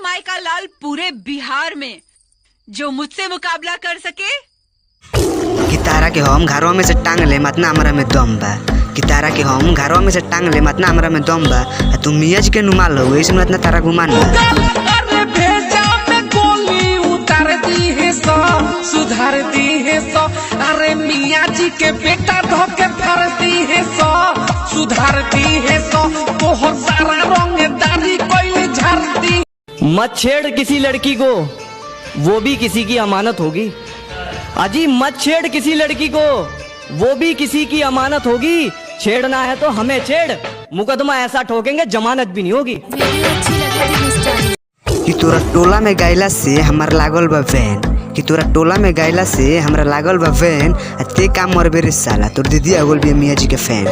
माई का लाल पूरे बिहार में जो मुझसे मुकाबला कर सके। कि तारा के हम घरवा में से टांग ले मतना हमरा में दम बा। कि तारा के हम घरवा में से टांग ले मतना हमरा में दम बा। तू मियाँ जी के नुमाल हो ऐसे मतना तारा गुमान बा। अरे भेजा में गोली उतार दी है सो, सुधार दी है सो। अरे मियाँ जी के बेटा धोके फाड़ दी है सो, सुधार दी है सो। तोहर सारा रंग दाढ़ी कोई झाड़ दी। मत छेड़ किसी लड़की को, वो भी किसी की अमानत होगी। अजी मत छेड़ किसी लड़की को, वो भी किसी की अमानत होगी। छेड़ना है तो हमें छेड़, मुकदमा ऐसा ठोकेंगे जमानत भी नहीं होगी। कि तोरा टोला में गायला से हमार लागल बा वैन। कि तोरा टोला में गायला से हमरा लागल बा वैन। ते काम मरबे रे साला, तोर दीदी अगल भी मियाँ जी के फैन।